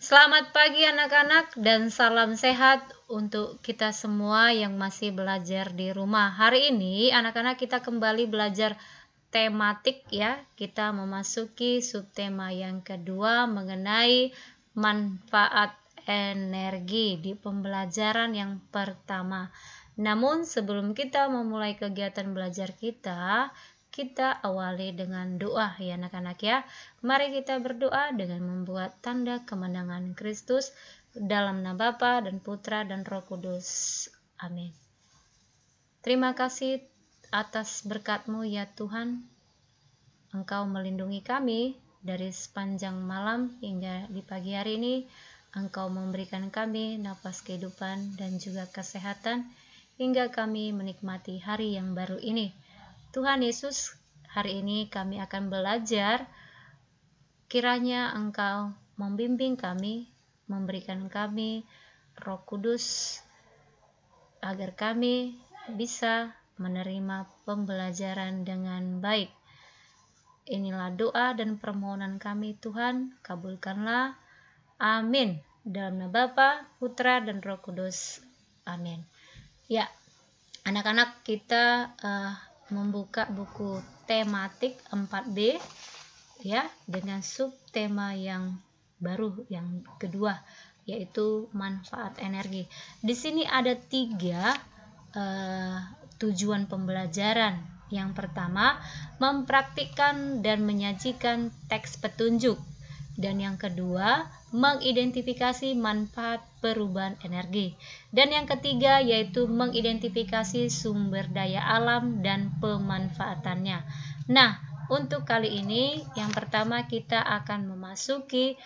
Selamat pagi anak-anak dan salam sehat untuk kita semua yang masih belajar di rumah. Hari ini anak-anak kita kembali belajar tematik ya. Kita memasuki subtema yang kedua mengenai manfaat energi di pembelajaran yang pertama. Namun sebelum kita memulai kegiatan belajar kita awali dengan doa ya anak-anak ya. Mari kita berdoa dengan membuat tanda kemenangan Kristus dalam nama Bapa dan Putra dan Roh Kudus. Amin. Terima kasih atas berkat-Mu ya Tuhan. Engkau melindungi kami dari sepanjang malam hingga di pagi hari ini. Engkau memberikan kami nafas kehidupan dan juga kesehatan hingga kami menikmati hari yang baru ini. Tuhan Yesus, hari ini kami akan belajar. Kiranya Engkau membimbing kami, memberikan kami Roh Kudus, agar kami bisa menerima pembelajaran dengan baik. Inilah doa dan permohonan kami Tuhan, kabulkanlah. Amin. Dalam nama Bapa, Putra dan Roh Kudus. Amin. Ya, anak-anak kita membuka buku tematik 4B ya, dengan subtema yang baru yang kedua, yaitu manfaat energi. Di sini ada 3 tujuan pembelajaran. Yang pertama, mempraktikkan dan menyajikan teks petunjuk. Dan yang kedua, mengidentifikasi manfaat perubahan energi. Dan yang ketiga yaitu mengidentifikasi sumber daya alam dan pemanfaatannya. Nah, untuk kali ini yang pertama kita akan memasuki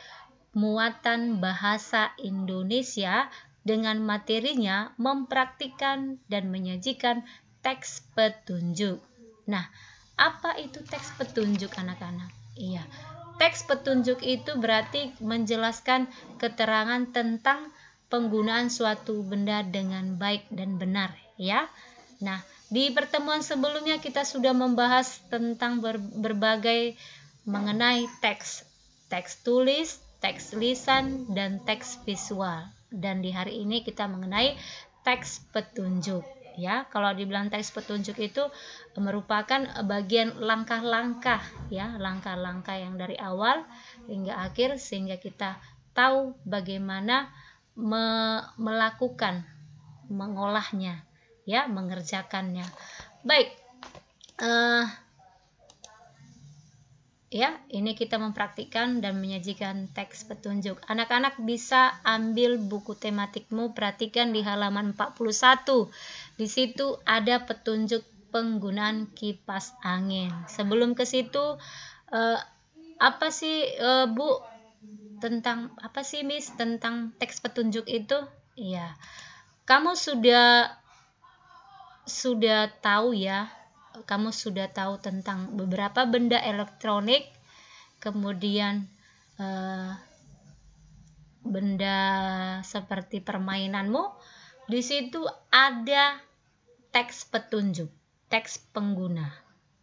muatan bahasa Indonesia dengan materinya mempraktikkan dan menyajikan teks petunjuk. Nah, apa itu teks petunjuk anak-anak? Iya, teks petunjuk itu berarti menjelaskan keterangan tentang penggunaan suatu benda dengan baik dan benar ya. Nah, di pertemuan sebelumnya kita sudah membahas tentang berbagai mengenai teks tulis, teks lisan, dan teks visual. Dan di hari ini kita mengenai teks petunjuk ya. Kalau dibilang teks petunjuk itu merupakan bagian langkah-langkah ya, langkah-langkah yang dari awal hingga akhir sehingga kita tahu bagaimana melakukan, mengolahnya ya, mengerjakannya. Baik, ya, ini kita mempraktikkan dan menyajikan teks petunjuk. Anak-anak bisa ambil buku tematikmu, perhatikan di halaman 41. Di situ ada petunjuk penggunaan kipas angin. Sebelum ke situ, apa sih Bu, tentang apa sih Miss tentang teks petunjuk itu? Iya, kamu sudah tahu ya. Kamu sudah tahu tentang beberapa benda elektronik, kemudian benda seperti permainanmu. Di situ ada teks petunjuk, teks pengguna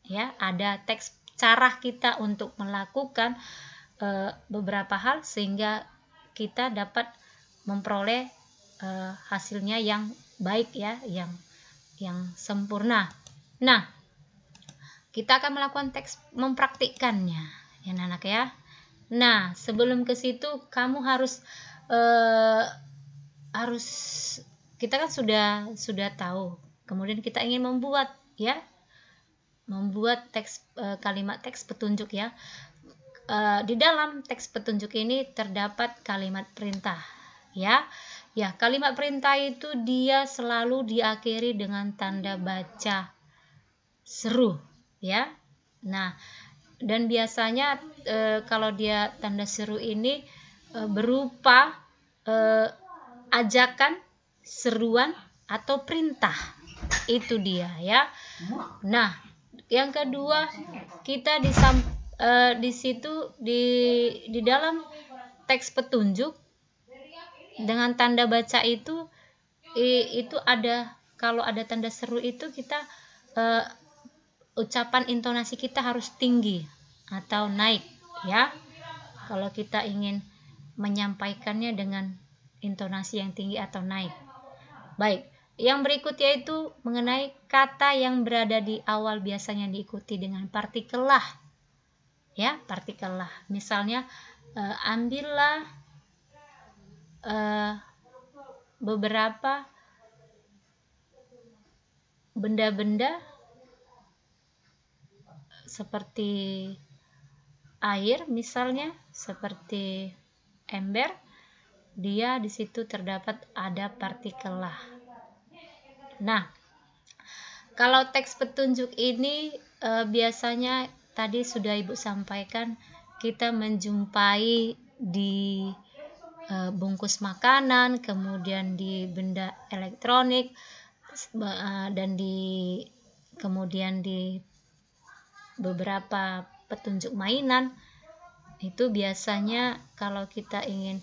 ya, ada teks cara kita untuk melakukan beberapa hal sehingga kita dapat memperoleh hasilnya yang baik ya, yang sempurna. Nah, kita akan melakukan teks mempraktikkannya ya anak ya. Nah, sebelum ke situ kamu harus kita kan sudah tahu. Kemudian kita ingin membuat kalimat teks petunjuk ya. Di dalam teks petunjuk ini terdapat kalimat perintah ya. Ya, kalimat perintah itu dia selalu diakhiri dengan tanda baca seru ya. Nah, dan biasanya kalau dia tanda seru ini berupa ajakan, seruan atau perintah. Itu dia ya. Nah, yang kedua, kita di situ di dalam teks petunjuk dengan tanda baca itu ada, kalau ada tanda seru itu kita ucapan intonasi kita harus tinggi atau naik ya. Kalau kita ingin menyampaikannya dengan intonasi yang tinggi atau naik. Baik, yang berikut yaitu mengenai kata yang berada di awal biasanya diikuti dengan partikel lah. Ya, partikel lah. Misalnya, ambillah beberapa benda-benda seperti air, misalnya seperti ember, dia di situ terdapat ada partikel lah. Nah, kalau teks petunjuk ini biasanya tadi sudah Ibu sampaikan, kita menjumpai di bungkus makanan, kemudian di benda elektronik, dan kemudian di beberapa petunjuk mainan. Itu biasanya kalau kita ingin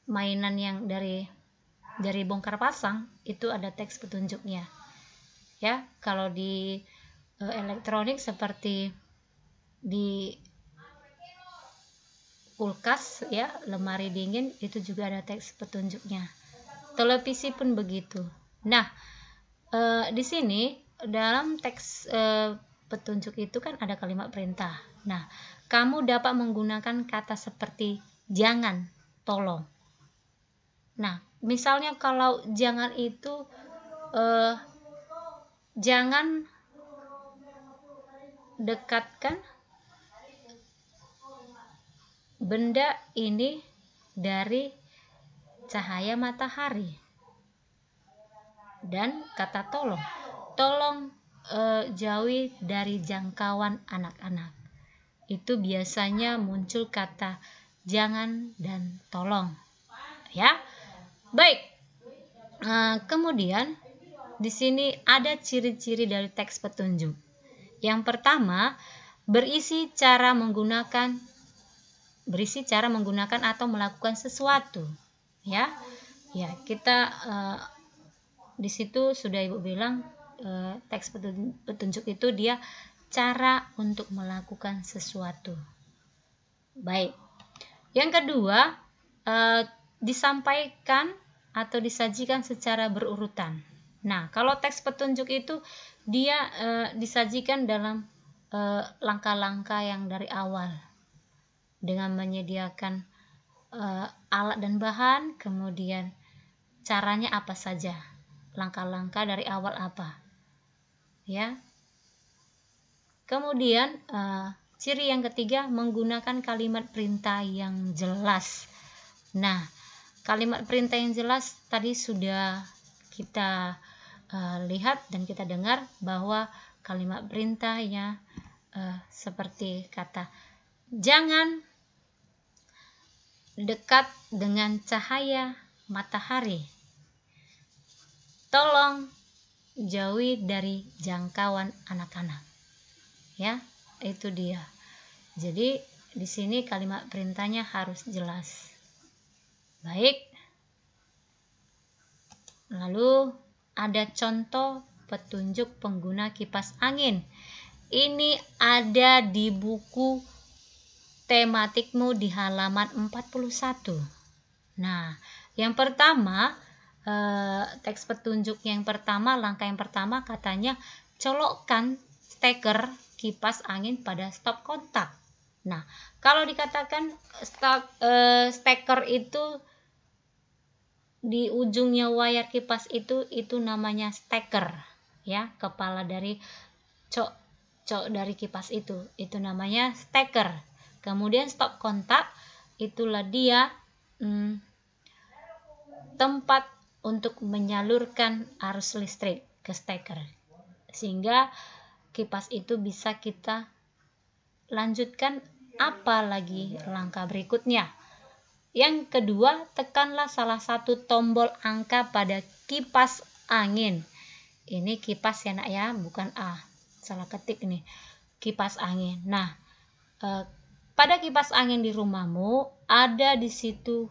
mainan yang dari bongkar pasang, itu ada teks petunjuknya. Ya, kalau di elektronik seperti di kulkas, ya, lemari dingin, itu juga ada teks petunjuknya. Televisi pun begitu. Nah, di sini dalam teks petunjuk itu kan ada kalimat perintah. Nah, kamu dapat menggunakan kata seperti jangan, tolong. Nah, misalnya kalau jangan itu jangan dekatkan benda ini dari cahaya matahari. Dan kata tolong jauhi dari jangkauan anak-anak. Itu biasanya muncul kata jangan dan tolong. Ya, baik. Kemudian di sini ada ciri-ciri dari teks petunjuk. Yang pertama, berisi cara menggunakan atau melakukan sesuatu. Ya, kita di situ sudah Ibu bilang teks petunjuk itu dia cara untuk melakukan sesuatu. Baik. Yang kedua, disampaikan atau disajikan secara berurutan. Nah, kalau teks petunjuk itu dia disajikan dalam langkah-langkah yang dari awal dengan menyediakan alat dan bahan, kemudian caranya apa saja, langkah-langkah dari awal apa, ya. Kemudian ciri yang ketiga, menggunakan kalimat perintah yang jelas. Nah, kalimat perintah yang jelas tadi sudah kita lihat dan kita dengar bahwa kalimat perintahnya seperti kata jangan dekat dengan cahaya matahari, tolong jauhi dari jangkauan anak-anak. Ya, itu dia. Jadi di sini kalimat perintahnya harus jelas. Baik. Lalu ada contoh petunjuk pengguna kipas angin. Ini ada di buku tematikmu di halaman 41. Nah, yang pertama, teks petunjuk yang pertama, langkah yang pertama katanya colokkan steker kipas angin pada stop kontak. Nah, kalau dikatakan steker itu di ujungnya wayar kipas itu namanya steker, ya, kepala dari cok dari kipas itu namanya steker. Kemudian stop kontak itulah dia tempat untuk menyalurkan arus listrik ke steker, sehingga kipas itu bisa kita lanjutkan apalagi langkah berikutnya. Yang kedua, tekanlah salah satu tombol angka pada kipas angin. Ini kipas ya nak ya, bukan salah ketik nih, kipas angin. Nah, pada kipas angin di rumahmu ada di situ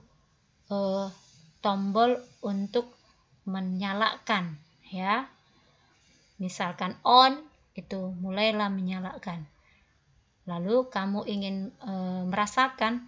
tombol untuk menyalakan, ya. Misalkan on, itu mulailah menyalakan. Lalu kamu ingin merasakan